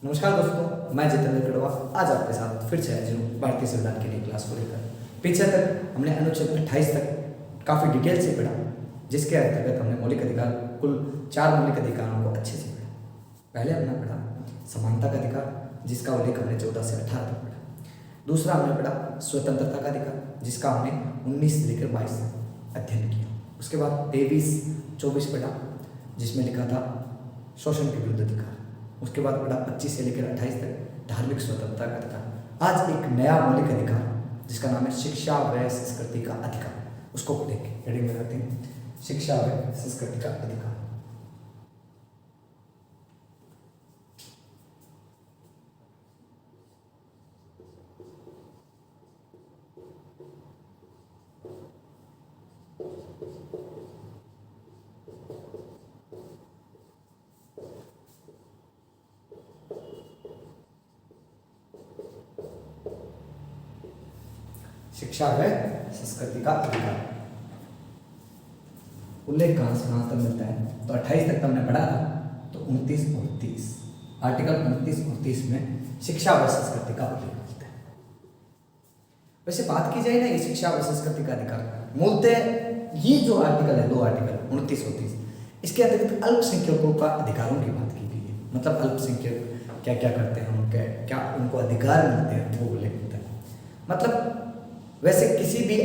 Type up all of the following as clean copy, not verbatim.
नमस्कार दोस्तों, मैं जितेंद्र कड़वा आज आपके साथ फिर से हाजिर हूँ भारतीय संविधान की नई क्लास को लेकर। पीछे तक हमने अनुच्छेद 28 तक काफ़ी डिटेल से पढ़ा, जिसके अंतर्गत हमने मौलिक अधिकार कुल 4 मौलिक अधिकारों को अच्छे से पढ़ा। पहले हमने पढ़ा समानता का अधिकार, जिसका उल्लेख हमने 14 से 18 तक पढ़ा। दूसरा हमने पढ़ा स्वतंत्रता का अधिकार, जिसका हमने 19 से लेकर 22 तक अध्ययन किया। उसके बाद 23-24 पढ़ा, जिसमें लिखा था शोषण के विरुद्ध अधिकार। उसके बाद पढ़ा 25 से लेकर 28 तक धार्मिक स्वतंत्रता का अधिकार। आज एक नया मौलिक अधिकार जिसका नाम है शिक्षा व संस्कृति का अधिकार, उसको पढ़ेंगे। हेडिंग में करते हैं शिक्षा व संस्कृति का अधिकार। शिक्षा व संस्कृति का अधिकार उल्लेख कहाँ से कहाँ तक मिलता है? तो 28 तक हमने पढ़ा था, तो 29 और 30 आर्टिकल 29 और 30 में शिक्षा व संस्कृति का उल्लेख मिलता है। वैसे बात की जाए ना, ये शिक्षा व संस्कृति का अधिकार मूलतः ये जो आर्टिकल है, 2 आर्टिकल 29 और 30, इसके अतिरिक्त अल्पसंख्यकों का अधिकारों की बात की गई है। मतलब अल्पसंख्यक क्या क्या करते हैं, उनके क्या उनको अधिकार मिलते हैं, वो उल्लेख मिलता है। मतलब वैसे किसी भी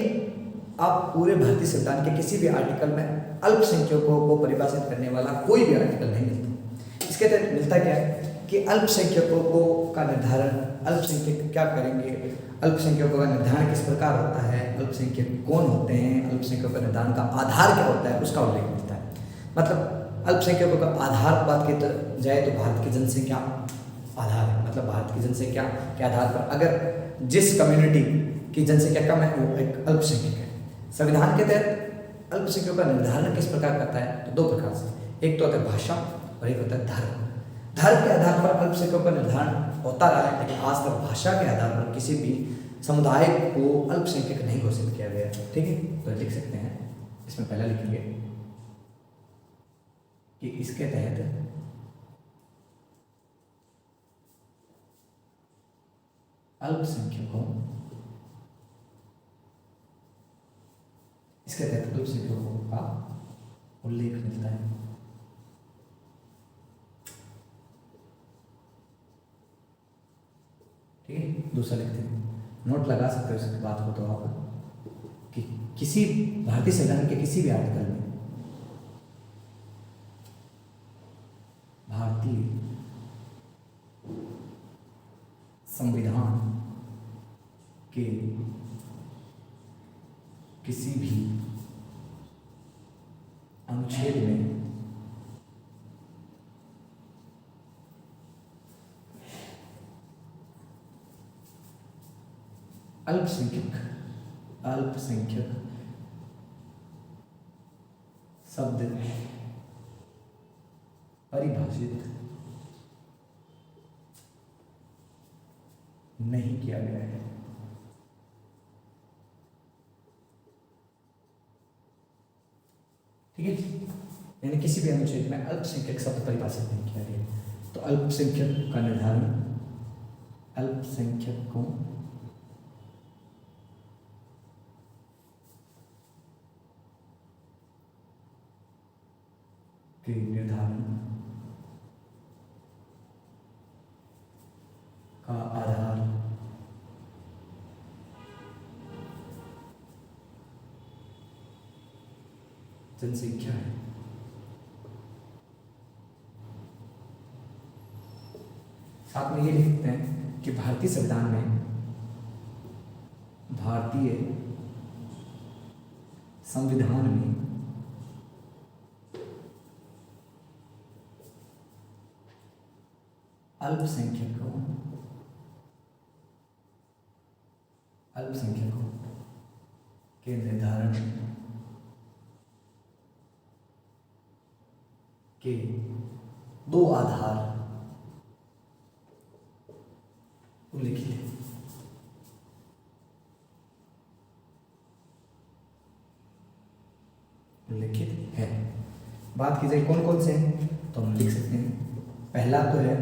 आप पूरे भारतीय संविधान के किसी भी आर्टिकल में अल्पसंख्यकों को परिभाषित करने वाला कोई भी आर्टिकल नहीं मिलता। इसके तहत मिलता क्या है कि अल्पसंख्यकों को का निर्धारण, अल्पसंख्यक क्या करेंगे, अल्पसंख्यकों का निर्धारण किस प्रकार होता है, अल्पसंख्यक कौन होते हैं, अल्पसंख्यकों का निर्धारण का आधार क्या होता है, उसका उल्लेख मिलता है। मतलब अल्पसंख्यकों का आधार बात की जाए तो भारत की जनसंख्या आधार है। मतलब भारत की जनसंख्या के आधार पर अगर जिस कम्युनिटी की जनसंख्या कम है वो एक अल्पसंख्यक है। संविधान के तहत अल्पसंख्यकों का निर्धारण किस प्रकार करता है? तो 2 प्रकार से, एक तो होता है भाषा और एक होता है धर्म। धर्म के आधार पर अल्पसंख्यकों का निर्धारण होता रहा है, लेकिन आज तक भाषा के आधार पर किसी भी समुदाय को अल्पसंख्यक नहीं घोषित किया गया। ठीक है, तो लिख सकते हैं, इसमें पहला लिखेंगे कि इसके तहत अल्पसंख्यकों का उल्लेख मिलता है। ठीक है, दूसरा लिखते हैं, नोट लगा सकते हो इस बात को तो आप कि किसी भारतीय संविधान के किसी भी आर्टिकल में भारतीय संविधान के किसी भी अनुच्छेद में अल्पसंख्यक शब्द परिभाषित नहीं किया गया है। ठीक है, यानी किसी भी अनुच्छेद में अल्पसंख्यक शब्द परिभाषित नहीं किया गया। तो अल्पसंख्यक का निर्धारण अल्पसंख्यकों के निर्धारण का आधार जनसंख्या है। साथ में ये लिखते हैं कि भारतीय संविधान में अल्पसंख्यकों के निर्धारण के 2 आधार उल्लेखित है। बात की जाए कौन कौन से हैं, तो हम लिख सकते हैं। पहला तो है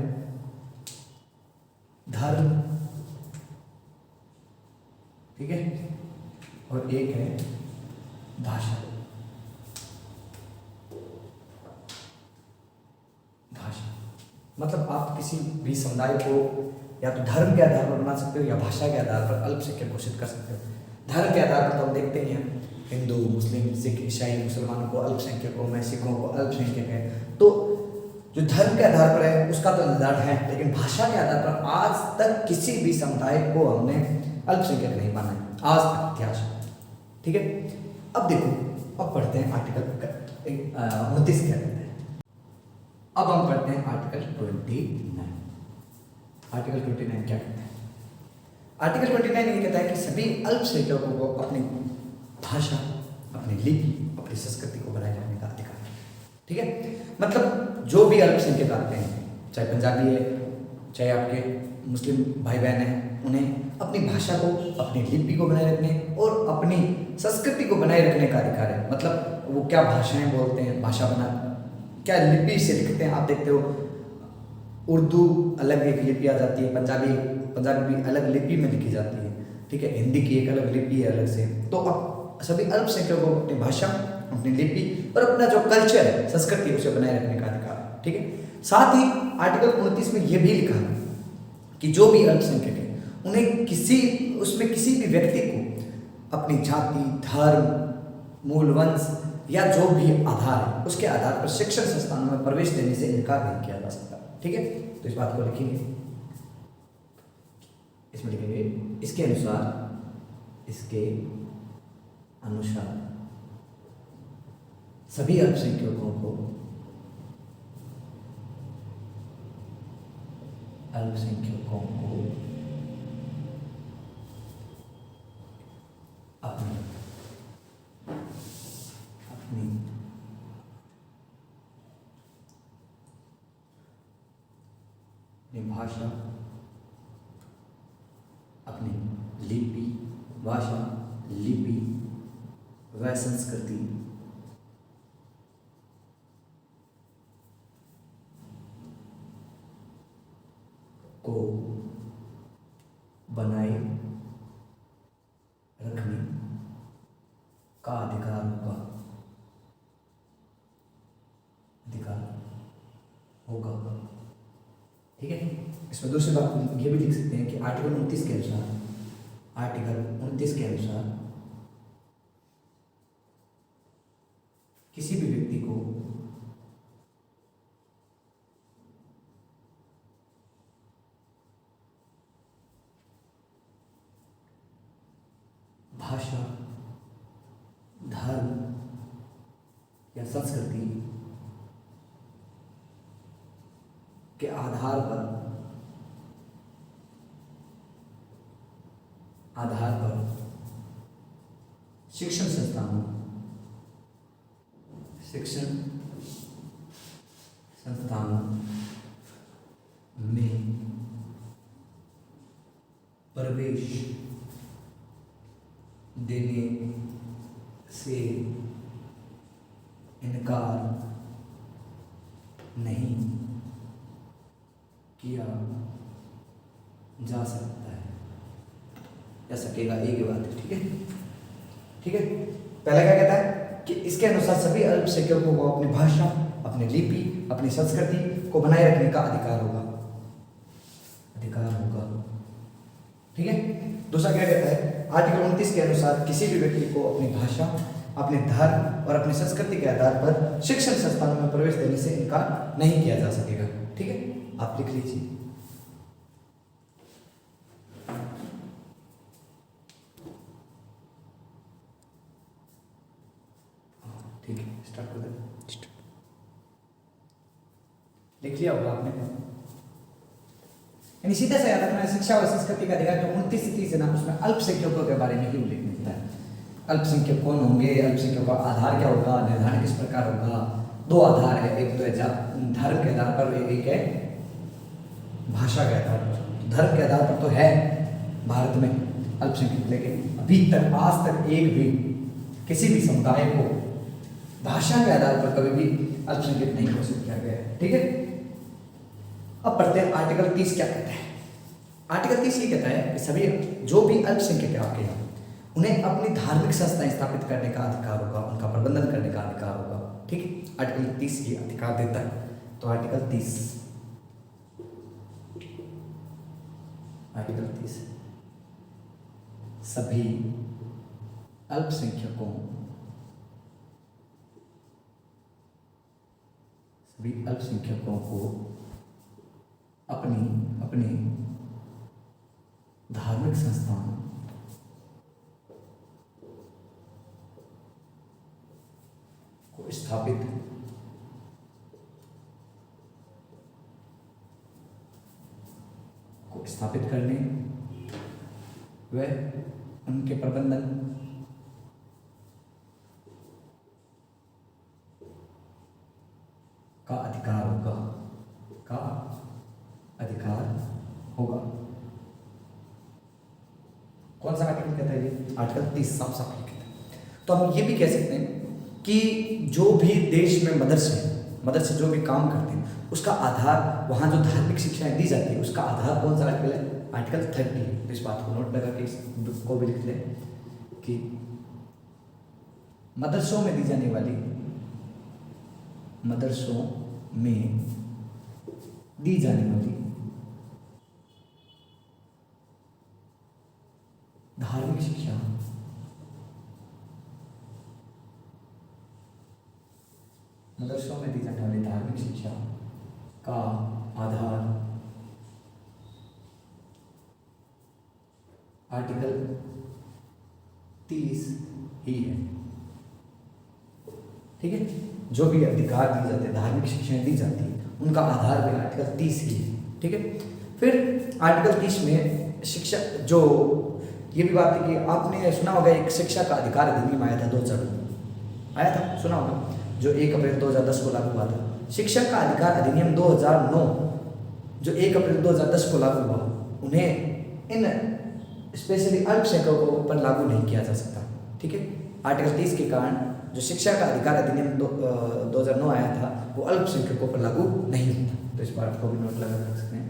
धर्म, ठीक है, और एक है भाषा। भाषा मतलब आप किसी भी समुदाय को या तो धर्म के आधार पर बना सकते हो या भाषा के आधार पर अल्पसंख्यक घोषित कर सकते हो। धर्म के आधार पर तो हम देखते ही हैं, हिंदू, मुस्लिम, सिख, ईसाई, मुसलमानों को अल्पसंख्यकों में, सिखों को अल्पसंख्यक है। तो जो धर्म के आधार पर है उसका तो लड़ है, लेकिन भाषा के आधार पर आज तक किसी भी समुदाय को हमने अल्पसंख्यक नहीं माना है, आज तक इतिहास। ठीक है, अब देखो, अब पढ़ते हैं आर्टिकल 29 क्या कहते हैं। अब हम पढ़ते हैं आर्टिकल 29। आर्टिकल 29 क्या कहता है? आर्टिकल 29 ये कहता है कि सभी अल्पसंख्यकों को अपनी भाषा, अपनी लिपि, अपनी संस्कृति को बनाए रखने का अधिकार है। ठीक है, मतलब जो भी अल्पसंख्यक आते हैं, चाहे पंजाबी है, चाहे आपके मुस्लिम भाई बहन हैं, उन्हें अपनी भाषा को, अपनी लिपि को बनाए रखने और अपनी संस्कृति को बनाए रखने का अधिकार है। मतलब वो क्या भाषाएं बोलते हैं, भाषा बना क्या लिपि से लिखते हैं। आप देखते हो उर्दू अलग एक लिपि आ जाती है, पंजाबी भी अलग लिपि में लिखी जाती है। ठीक है, हिंदी की एक अलग लिपि है अलग से। तो अब सभी अल्पसंख्यकों को अपनी भाषा, अपनी लिपि और अपना जो कल्चर है, संस्कृति, उसे बनाए रखने का अधिकार है। ठीक है, साथ ही आर्टिकल 29 में यह भी लिखा है कि जो भी अल्पसंख्यक है उन्हें किसी भी व्यक्ति को अपनी जाति, धर्म, मूल वंश या जो भी आधार है उसके आधार पर शिक्षण संस्थानों में प्रवेश देने से इनकार नहीं किया जा सकता। ठीक है, तो इस बात को लिखेंगे, इसमें लिखेंगे इसके अनुसार सभी अल्पसंख्यकों को अपनी भाषा, अपनी लिपि व संस्कृति को बनाए रखने का अधिकार होगा। ठीक है, इसमें दूसरी बात ये भी लिख सकते हैं कि आर्टिकल 29 के अनुसार किसी भी व्यक्ति को भाषा, धर्म या संस्कृति के आधार पर शिक्षण संस्थानों में प्रवेश देने से इनकार नहीं किया जा सकता है या सकेगा, एक ही बात है। ठीक है, पहले क्या कहता है कि इसके अनुसार सभी अल्पसंख्यकों को अपनी भाषा, अपनी लिपि, अपनी संस्कृति को बनाए रखने का अधिकार होगा। ठीक है, दूसरा क्या कहता है, आर्टिकल 29 के अनुसार किसी भी व्यक्ति को अपनी भाषा, अपने धर्म और अपनी संस्कृति के आधार पर शिक्षण संस्थानों में प्रवेश देने से इनकार नहीं किया जा सकेगा। ठीक है, आप लिख लीजिए। ठीक है, स्टार्ट कर दें। लिख लिया होगा आपने। यानी सीधे से याद रखना, शिक्षा और संस्कृति का अधिकार जो 29 है ना, उसमें अल्पसंख्यकों के बारे में ही उल्लेख मिलता है। अल्पसंख्यक कौन होंगे, अल्पसंख्यकों का आधार क्या होगा, निर्धारण किस प्रकार होगा। दो आधार है, एक तो है धर्म के आधार पर, एक है भाषा के आधार पर। धर्म के आधार पर तो है भारत में अल्पसंख्यक, लेकिन अभी तक, आज तक एक भी किसी भी समुदाय को भाषा के आधार पर कभी भी अल्पसंख्यक नहीं घोषित किया गया है। ठीक है, अब पढ़ते हैं आर्टिकल 30 क्या कहता है। आर्टिकल 30 ये कहता है कि सभी जो भी अल्पसंख्यक आपके हैं उन्हें अपनी धार्मिक संस्थाएं स्थापित करने का अधिकार होगा, उनका प्रबंधन करने का अधिकार होगा। ठीक है, आर्टिकल 30 ये अधिकार देता है। तो आर्टिकल 30 सभी अल्पसंख्यकों को अपनी धार्मिक संस्थान को स्थापित करने व उनके प्रबंधन का अधिकार होगा। कौन सा आर्टिकल कहता है ये? आर्टिकल 30 साफ साफ लिखित है। तो हम ये भी कह सकते हैं कि जो भी देश में मदरसे जो भी काम करते हैं उसका आधार, वहाँ जो धार्मिक शिक्षाएं दी जाती है उसका आधार कौन सा आर्टिकल है? आर्टिकल 30 है। तो इस बात को नोट लगा के इस बुक को भी लिख लें कि मदरसों में दी जाने वाली धार्मिक शिक्षा का आधार आर्टिकल 30 ही है। ठीक है, जो भी अधिकार दिए जाते हैं, धार्मिक शिक्षाएं दी जाती है, उनका आधार भी आर्टिकल 30 ही है। ठीक है, फिर आर्टिकल 30 में शिक्षा, जो ये भी बात है कि आपने सुना होगा एक शिक्षा का अधिकार अधिनियम आया था 2000 आया था, सुना होगा, जो 1 अप्रैल 2010 को लागू हुआ था। शिक्षा का अधिकार अधिनियम 2009 जो 1 अप्रैल 2010 को लागू हुआ, उन्हें इन स्पेशली अल्पसंख्यकों पर लागू नहीं किया जा सकता। ठीक है, आर्टिकल 30 के कारण जो शिक्षा का अधिकार अधिनियम 2009 आया था वो अल्पसंख्यकों पर लागू नहीं होता। तो इस बात को भी नोट लगा रख सकते हैं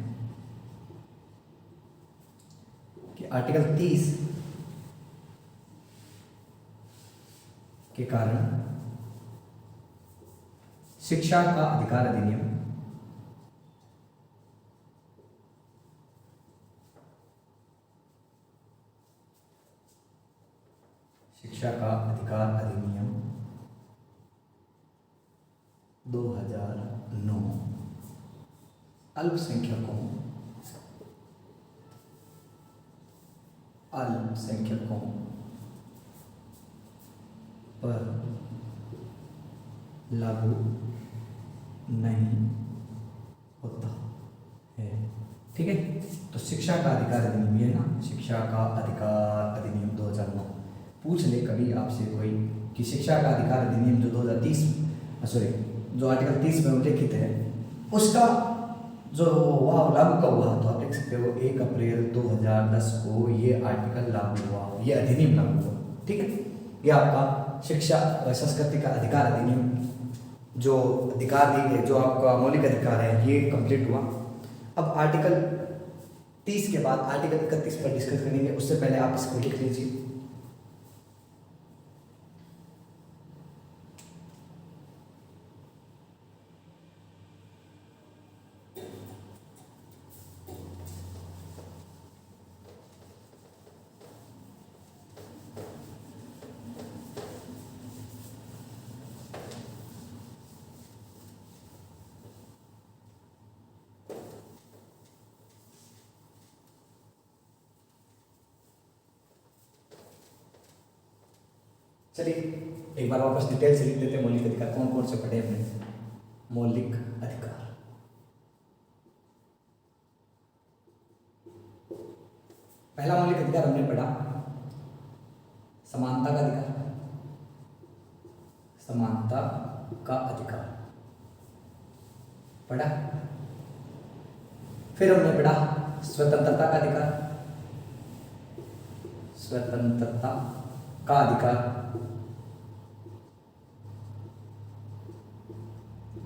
कि आर्टिकल 30 के कारण शिक्षा का अधिकार अधिनियम शिक्षा का अधिकार अधिनियम 2009 अल्पसंख्यकों पर लागू नहीं होता है। ठीक है, तो शिक्षा का अधिकार अधिनियम ये ना, शिक्षा का अधिकार अधिनियम 2009 पूछ ले कभी आपसे कोई कि शिक्षा का अधिकार अधिनियम जो 2030 जो आर्टिकल 30 में उल्लेखित है उसका जो वह लागू कब हुआ, तो आप देख सकते हो 1 अप्रैल 2010 को ये आर्टिकल लागू हुआ, ये अधिनियम लागू हुआ। ठीक है, ये आपका शिक्षा व संस्कृति का अधिकार अधिनियम जो अधिकार दी गई, जो आपका मौलिक अधिकार है, ये कंप्लीट हुआ। अब आर्टिकल 30 के बाद आर्टिकल 31 पर डिस्कस करेंगे, उससे पहले आप इसको लिख लीजिए। चलिए एक बार वापस डिटेल से लिख देते हैं मौलिक अधिकार कौन कौन से पढ़े हमने। मौलिक अधिकार, पहला मौलिक अधिकार हमने पढ़ा समानता का अधिकार, समानता का अधिकार पढ़ा। फिर हमने पढ़ा स्वतंत्रता का अधिकार, स्वतंत्रता का अधिकार।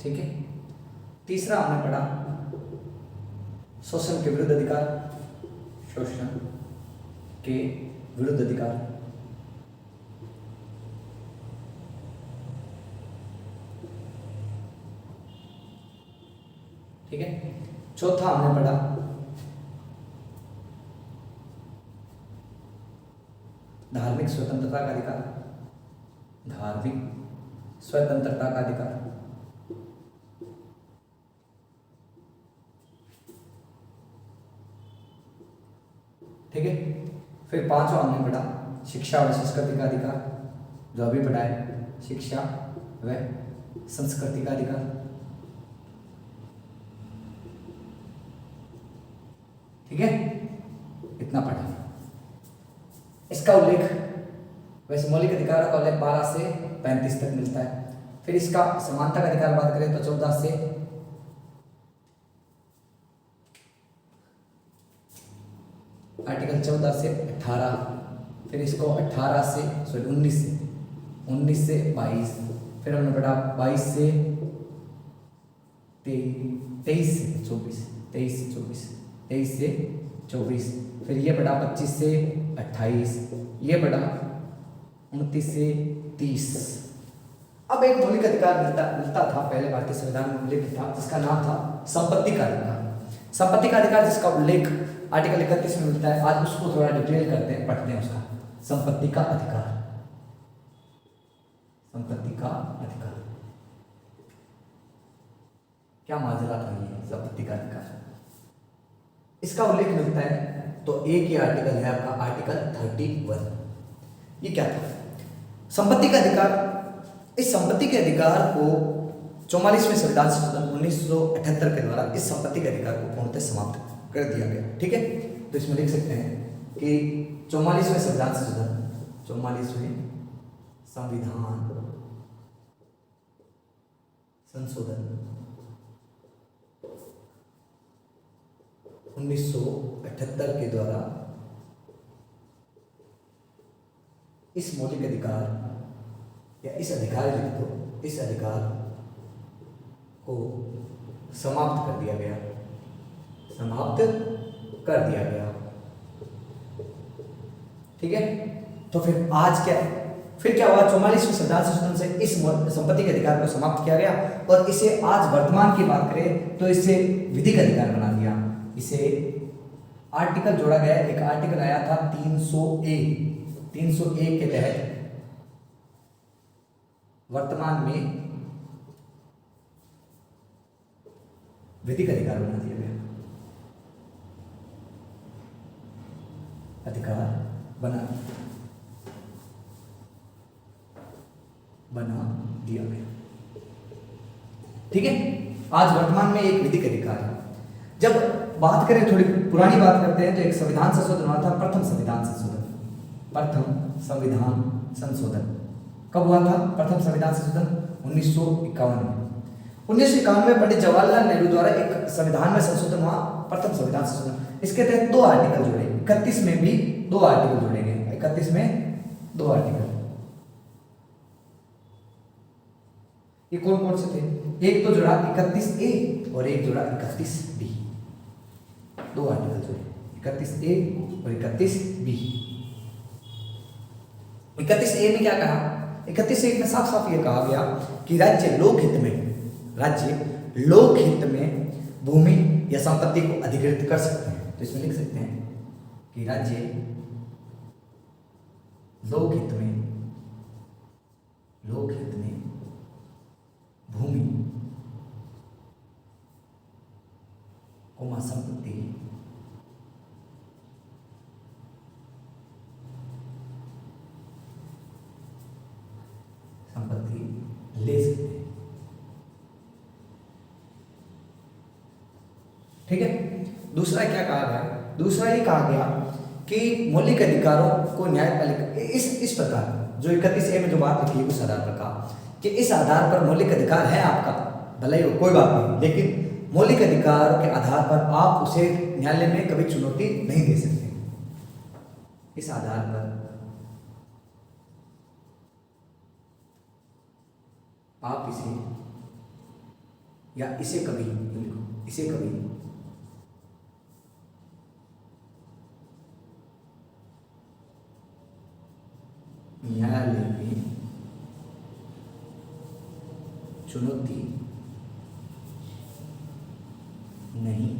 ठीक है, तीसरा हमने पढ़ा शोषण के विरुद्ध अधिकार, शोषण के विरुद्ध अधिकार। ठीक है। चौथा हमने पढ़ा धार्मिक स्वतंत्रता का अधिकार। धार्मिक स्वतंत्रता का अधिकार। ठीक है। फिर पांचवा हमने पढ़ा शिक्षा व संस्कृति का अधिकार, जो अभी पढ़ा है, शिक्षा व संस्कृति का अधिकार। ठीक है, इतना पढ़ा। इसका उल्लेख, वैसे मौलिक अधिकारों का उल्लेख 12 से 35 तक मिलता है। फिर इसका समानता का अधिकार बात करें तो 14 से आर्टिकल 14 से 18, फिर इसको 18 से 19 से 22, फिर हमने पढ़ा 22 से 23 से 24, 23 से 24, 23 से 24, फिर ये पढ़ा 25 से 28, ये पढ़ा 29 से 30। अब एक मौलिक अधिकार मिलता था पहले भारतीय संविधान में उल्लेख था, जिसका नाम था संपत्ति का अधिकार। संपत्ति का अधिकार जिसका उल्लेख आर्टिकल 31 में मिलता है। आज उसको थोड़ा डिटेल करते हैं, पढ़ते हैं उसका। संपत्ति का अधिकार, संपत्ति का अधिकार क्या माजरा था ये संपत्ति का अधिकार। इसका उल्लेख मिलता है तो एक ही आर्टिकल है आपका, आर्टिकल 31। ये क्या था? संपत्ति का अधिकार। इस संपत्ति के अधिकार को 44वें संविधान संशोधन 1978 के द्वारा इस संपत्ति के अधिकार को पूर्णतः समाप्त कर दिया गया। ठीक है, तो इसमें लिख सकते हैं कि 44वें संविधान संशोधन, 44वें संविधान संशोधन 1978 के द्वारा इस मौलिक अधिकार या इस अधिकार लिख दो, इस अधिकार को समाप्त कर दिया गया, समाप्त कर दिया गया। ठीक है, तो फिर आज क्या हुआ? 44वें संविधान संशोधन से इस संपत्ति के अधिकार को समाप्त किया गया और इसे आज वर्तमान की बात करें तो इसे विधिक अधिकार बना दिया। इसे आर्टिकल जोड़ा गया, एक आर्टिकल आया था 301 के तहत वर्तमान में विधिक अधिकार बना दिया गया, अधिकार बना दिया गया। ठीक है, आज वर्तमान में एक विधिक अधिकार है। जब बात करें, थोड़ी पुरानी बात करते हैं, तो एक संविधान संशोधन हुआ था, प्रथम संविधान संशोधन। प्रथम संविधान संशोधन कब हुआ था? प्रथम संविधान संशोधन 1951 में। 1951 में पंडित जवाहरलाल नेहरू द्वारा एक संविधान में संशोधन हुआ, प्रथम संविधान संशोधन। इसके तहत 2 आर्टिकल जोड़े, 31 में भी 2 आर्टिकल जोड़े गए, 31 में 2 आर्टिकल। ये कौन कौन से थे? एक तो जोड़ा 31A और एक जोड़ा 31B, 2 आर्टिकल जोड़े, 31A और 31B। 31A में क्या कहा? 31A में साफ साफ ये कहा गया कि राज्य लोकहित में भूमि या संपत्ति को अधिकृत कर सकते हैं। तो इसमें लिख सकते हैं कि राज्य लोकहित में भूमि संपत्ति ले सकते हैं। ठीक है, दूसरा क्या कहा गया? दूसरा ये कहा गया कि मौलिक अधिकारों को न्यायपालिका इस प्रकार, जो 31A में जो बात लिखी है उस आधार पर कहा कि इस आधार पर मौलिक अधिकार है आपका, भले ही कोई बात नहीं, लेकिन मौलिक अधिकार के आधार पर आप उसे न्यायालय में कभी चुनौती नहीं दे सकते। इस आधार पर आप इसे कभी न्यायालय में चुनौती नहीं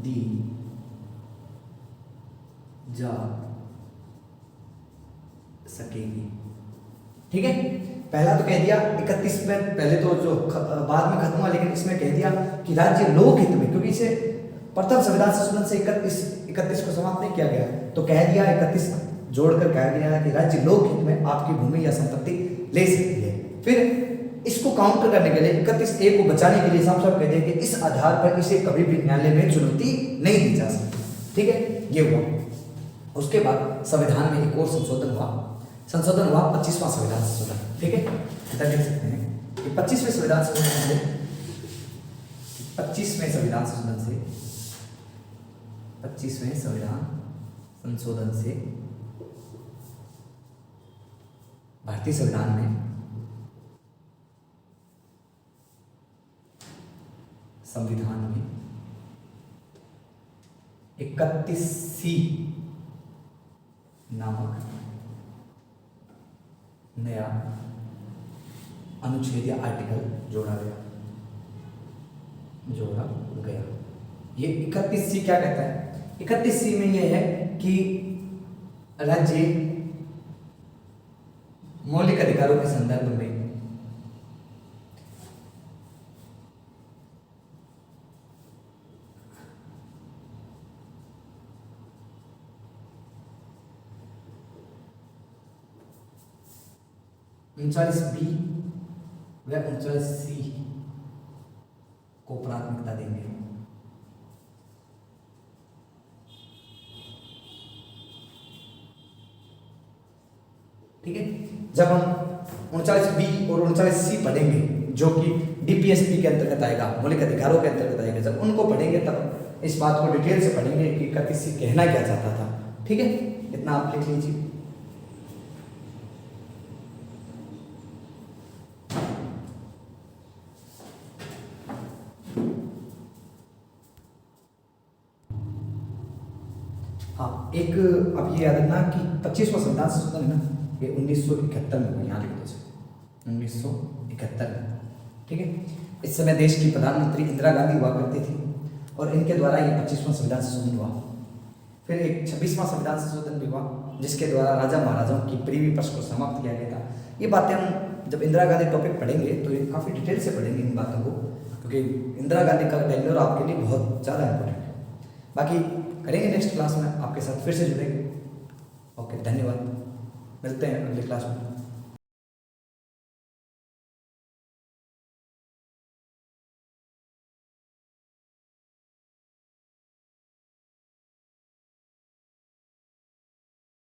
दी जा सकेगी। ठीक है, पहला तो कह दिया 31 में, पहले तो जो बाद में खत्म हुआ, लेकिन इसमें कह दिया कि राज्य लोक हित में, क्योंकि इसे प्रथम संविधान संशोधन से 31 को समाप्त नहीं किया गया, तो कह दिया 31 जोड़कर कहा गया है कि राज्य लोक हित में आपकी भूमि या संपत्ति ले सकती है। फिर इसको काउंटर करने के लिए 31A को बचाने के लिए साफ साफ कह दिया कि इस आधार पर इसे कभी भी न्यायालय में चुनौती नहीं दी जा सकती। ठीक है, ये हुआ। उसके बाद संविधान में एक और संशोधन हुआ 25वां संविधान संशोधन। ठीक है, इतना देख सकते हैं कि 25वें संविधान संशोधन से 25वें संविधान संशोधन से भारतीय संविधान में संविधान में 31C नामक नया अनुच्छेद या आर्टिकल जोड़ा गया। ये 31C क्या कहता है? 31C में यह है कि राज्य मौलिक अधिकारों के संदर्भ में उनचालीस बी व 39C को प्राथमिकता देंगे। ठीक है, जब हम 39B और 39C पढ़ेंगे जो कि DPSP के अंतर्गत आएगा, मौलिक अधिकारों के अंतर्गत आएगा, जब उनको पढ़ेंगे तब इस बात को डिटेल से पढ़ेंगे कि 31C कहना क्या चाहता था। ठीक है, इतना आप लिख लीजिए। हाँ, एक अब ये याद रखना कि 25वां संविधान संशोधन है ना, ये 1971 में हुआ। यहाँ लिख दो 1971 में। ठीक है, इस समय देश की प्रधानमंत्री इंदिरा गांधी हुआ करती थी और इनके द्वारा ये 25वां संविधान संशोधन हुआ। फिर एक 26वां संविधान संशोधन भी हुआ जिसके द्वारा राजा महाराजाओं की प्रीवी प्रश को समाप्त किया गया था। ये बातें हम जब इंदिरा गांधी टॉपिक पढ़ेंगे तो ये काफ़ी डिटेल से पढ़ेंगे इन बातों को, क्योंकि इंदिरा गांधी का टेन्योर आपके लिए बहुत ज़्यादा इंपॉर्टेंट है। बाकी करेंगे नेक्स्ट क्लास में, आपके साथ फिर से जुड़ेंगे। ओके, धन्यवाद, मिलते हैं अगले क्लास में।